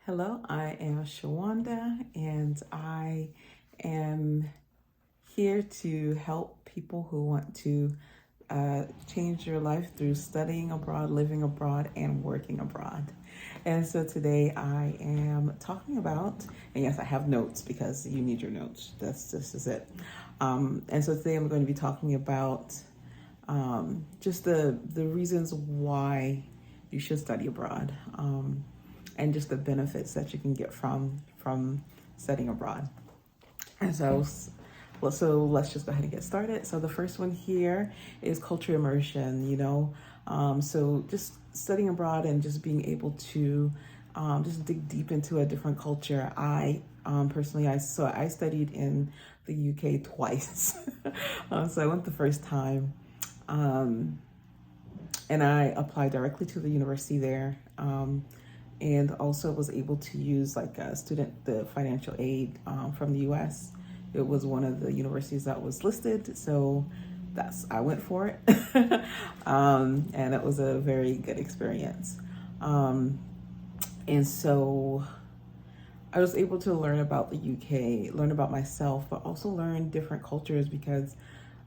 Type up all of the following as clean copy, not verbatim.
Hello, I am Shawanda, and I am here to help people who want to change your life through studying abroad, living abroad, and working abroad. And so today I am talking about, and yes, I have notes because you need your notes. This is it. And so today I'm going to be talking about just the reasons why you should study abroad. And just the benefits that you can get from studying abroad. And so let's just go ahead and get started. So the first one here is culture immersion. So just studying abroad and just being able to just dig deep into a different culture. I personally, I studied in the UK twice. So I went the first time. And I applied directly to the university there, and also was able to use like the financial aid from the U.S. It was one of the universities that was listed, so I went for it, and it was a very good experience. And so I was able to learn about the UK, learn about myself, but also learn different cultures because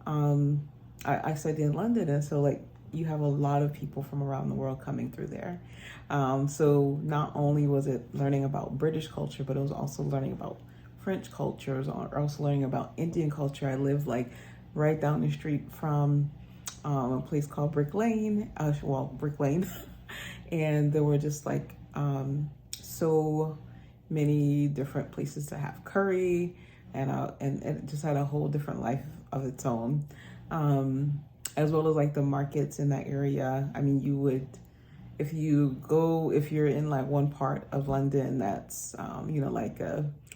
I studied in London, and so like you have a lot of people from around the world coming through there. So not only was it learning about British culture, but it was also learning about French cultures, or also learning about Indian culture. I lived like right down the street from a place called Brick Lane, Brick Lane, and there were just like so many different places to have curry, and it just had a whole different life of its own, as well as like the markets in that area. I mean, you would, if you're in like one part of London that's like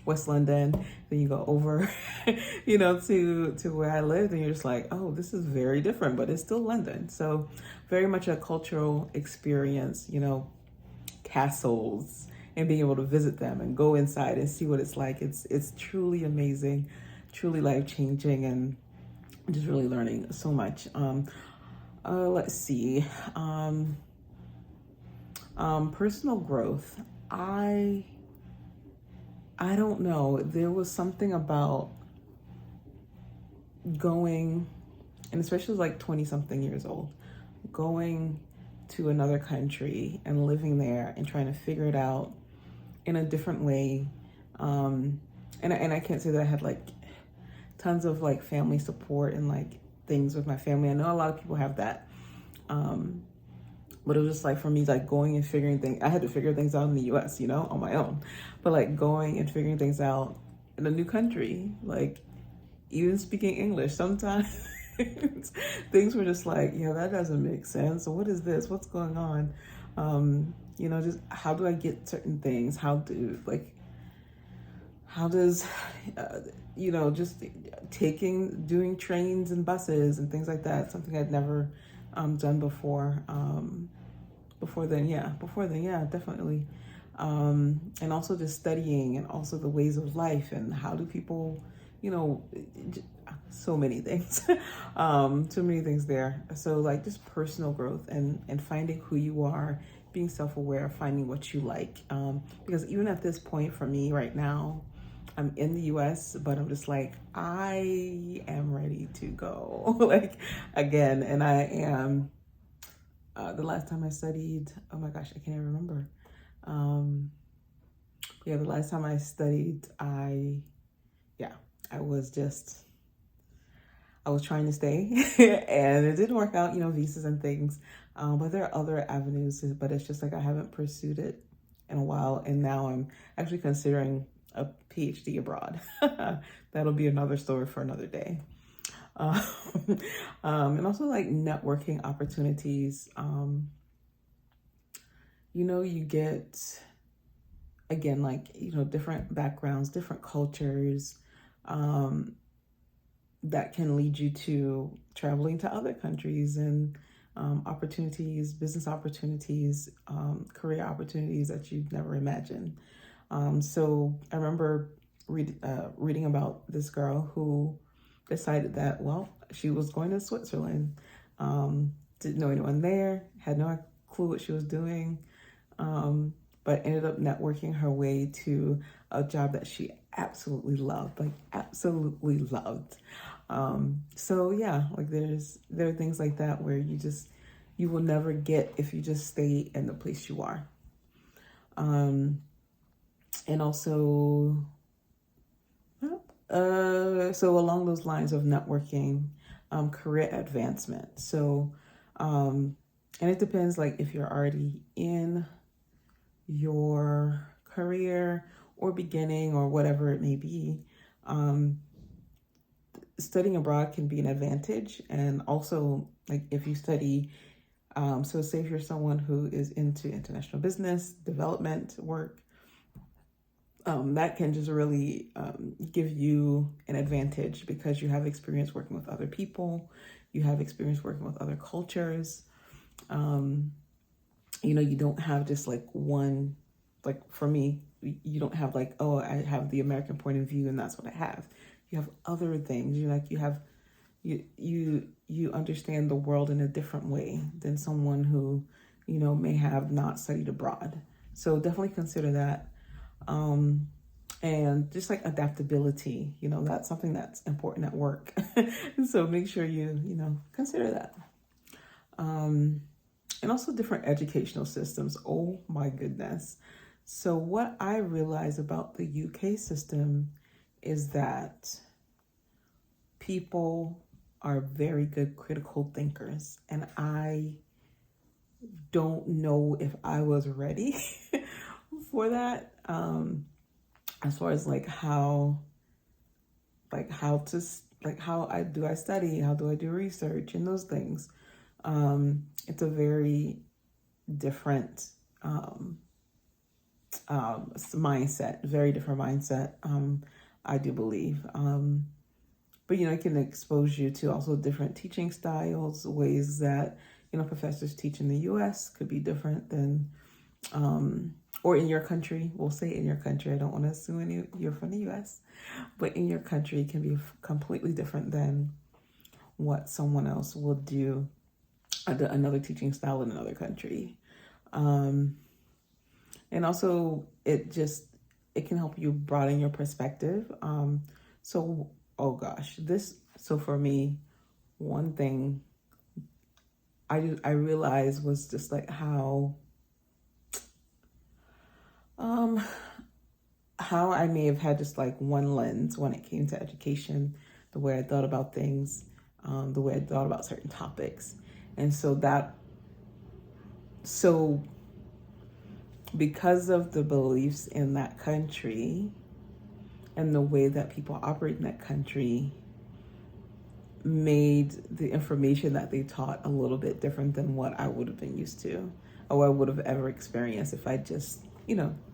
West London, then you go over to where I lived, and you're just like, oh, this is very different, but it's still London. So very much a cultural experience, castles, and being able to visit them and go inside and see what it's like. It's truly amazing, truly life changing, and just really learning so much. Let's see. Personal growth. I don't know. There was something about going, and especially like 20 something years old, going to another country and living there and trying to figure it out in a different way. And I can't say that I had like tons of like family support and like things with my family. I know a lot of people have that. But it was just like for me, like going and figuring things, I had to figure things out in the US, on my own. But like going and figuring things out in a new country, like even speaking English, sometimes things were just like, yeah, that doesn't make sense. So what is this? What's going on? Just how do I get certain things? How does, just doing trains and buses and things like that, something I'd never done before. Before then, yeah, definitely. And also just studying, and also the ways of life, and how do people, so many things, so many things there. So like just personal growth, and finding who you are, being self-aware, finding what you like. Because even at this point for me right now, I'm in the US, but I'm just like, I am ready to go like again. And I am, the last time I studied, oh my gosh, I can't even remember. Yeah, the last time I studied, I was just, I was trying to stay and it didn't work out, visas and things. But there are other avenues, but it's just like I haven't pursued it in a while. And now I'm actually considering a PhD abroad. That'll be another story for another day. Um, and also like networking opportunities. You get, again, like, different backgrounds, different cultures, that can lead you to traveling to other countries, and opportunities, business opportunities, career opportunities that you've never imagined. So I remember reading about this girl who decided that, well, she was going to Switzerland. Didn't know anyone there, had no clue what she was doing. but ended up networking her way to a job that she absolutely loved, like absolutely loved. So yeah, like there are things like that where you will never get if you just stay in the place you are. And also, so along those lines of networking, career advancement. So, and it depends, like if you're already in your career or beginning or whatever it may be, studying abroad can be an advantage. And also, like if you study, so say if you're someone who is into international business development work, that can just really give you an advantage because you have experience working with other people, you have experience working with other cultures. You don't have just like one, like for me, you don't have like, oh, I have the American point of view and that's what I have. You have other things. You understand the world in a different way than someone who, may have not studied abroad. So definitely consider that. And just like adaptability, that's something that's important at work. So make sure you consider that. And also different educational systems. Oh my goodness. So what I realize about the UK system is that people are very good critical thinkers. And I don't know if I was ready for that. As far as how do I study? How do I do research and those things? It's a very different mindset, very different mindset, I do believe. But, it can expose you to also different teaching styles, ways that, professors teach in the US could be different than, or in your country. We'll say in your country. I don't want to assume you're from the US, but in your country can be completely different than what someone else will do, another teaching style in another country. And also it can help you broaden your perspective. So for me, one thing I realized was just like how I may have had just like one lens when it came to education, the way I thought about things, the way I thought about certain topics. And so because of the beliefs in that country and the way that people operate in that country made the information that they taught a little bit different than what I would have been used to or I would have ever experienced if I just,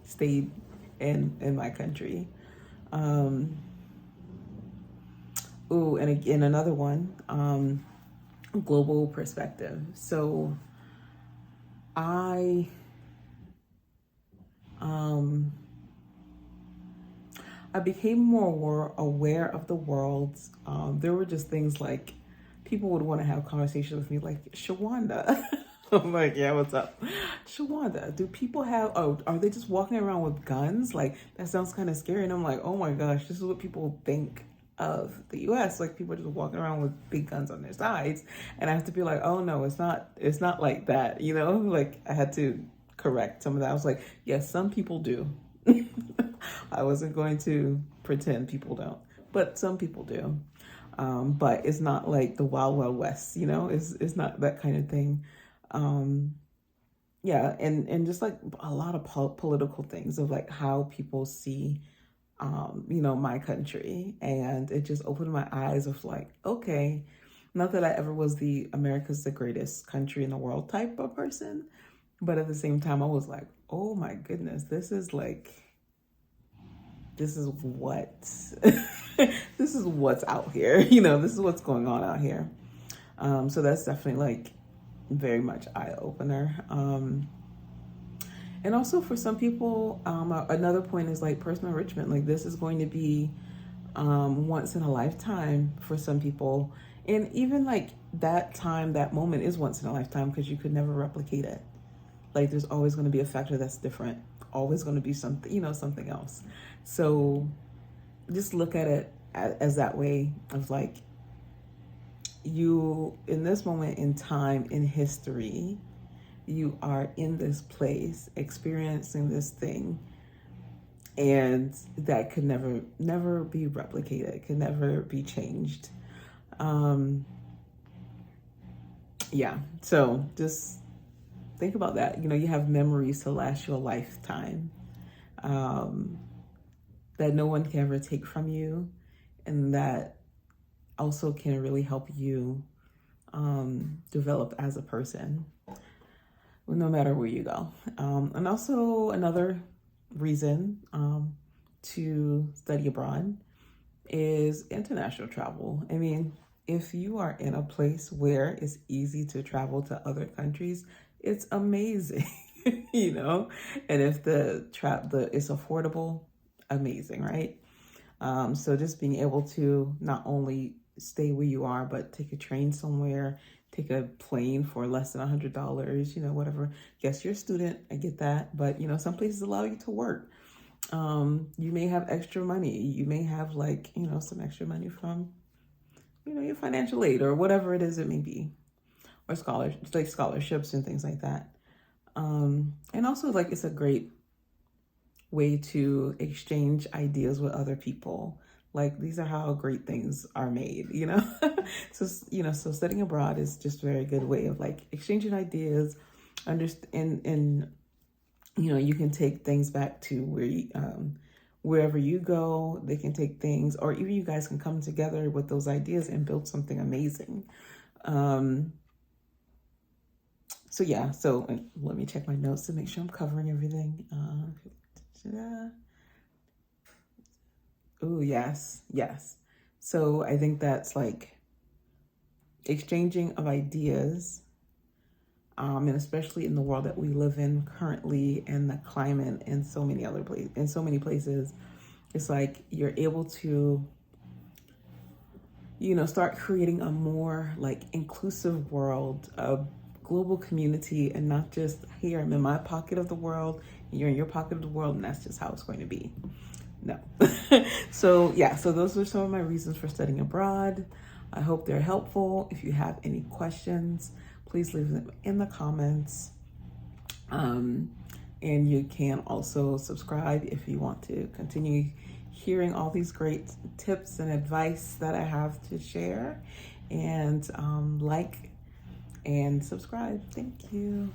stayed in my country. And again, another one, global perspective. So I became more aware of the world. There were just things like people would want to have conversations with me like, Shawanda. I'm like, yeah, what's up? Shawanda, do people are they just walking around with guns? Like, that sounds kind of scary. And I'm like, oh my gosh, this is what people think of the US. Like, people are just walking around with big guns on their sides. And I have to be like, oh no, it's not like that. Like I had to correct some of that. I was like, yes, some people do. I wasn't going to pretend people don't, but some people do. But it's not like the Wild Wild West, it's not that kind of thing. Yeah, and just like a lot of political things of like how people see, my country, and it just opened my eyes of like, okay, not that I ever was the America's the greatest country in the world type of person, but at the same time, I was like, oh my goodness, this is what, this is what's out here, this is what's going on out here. So that's definitely like very much eye opener. And also for some people, another point is like personal enrichment. Like this is going to be once in a lifetime for some people. And even like that time, that moment is once in a lifetime because you could never replicate it. Like there's always going to be a factor that's different always going to be something, something else. So just look at it as that way of like, you, in this moment in time in history, you are in this place experiencing this thing, and that could never be replicated, could never be changed. Yeah, so just think about that. You have memories to last you a lifetime, that no one can ever take from you, and that also can really help you develop as a person, no matter where you go. And also another reason to study abroad is international travel. I mean, if you are in a place where it's easy to travel to other countries, it's amazing, and if it's affordable, amazing, right? So just being able to not only stay where you are, but take a train somewhere, take a plane for less than $100, whatever. Yes, you're a student, I get that, but some places allow you to work. You may have extra money. You may have some extra money from, your financial aid or whatever it is it may be, or scholarships and things like that. And also it's a great way to exchange ideas with other people. Like, these are how great things are made, so studying abroad is just a very good way of exchanging ideas, and you can take things back to wherever you go. They can take things, or even you guys can come together with those ideas and build something amazing. So yeah, so let me check my notes to make sure I'm covering everything. Oh, yes. So I think that's exchanging of ideas, and especially in the world that we live in currently, and the climate, and so many places, it's you're able to, start creating a more inclusive world, a global community, and not just, here, I'm in my pocket of the world, and you're in your pocket of the world, and that's just how it's going to be. No. So those are some of my reasons for studying abroad. I hope they're helpful. If you have any questions, please leave them in the comments. And you can also subscribe if you want to continue hearing all these great tips and advice that I have to share. And like and subscribe. Thank you.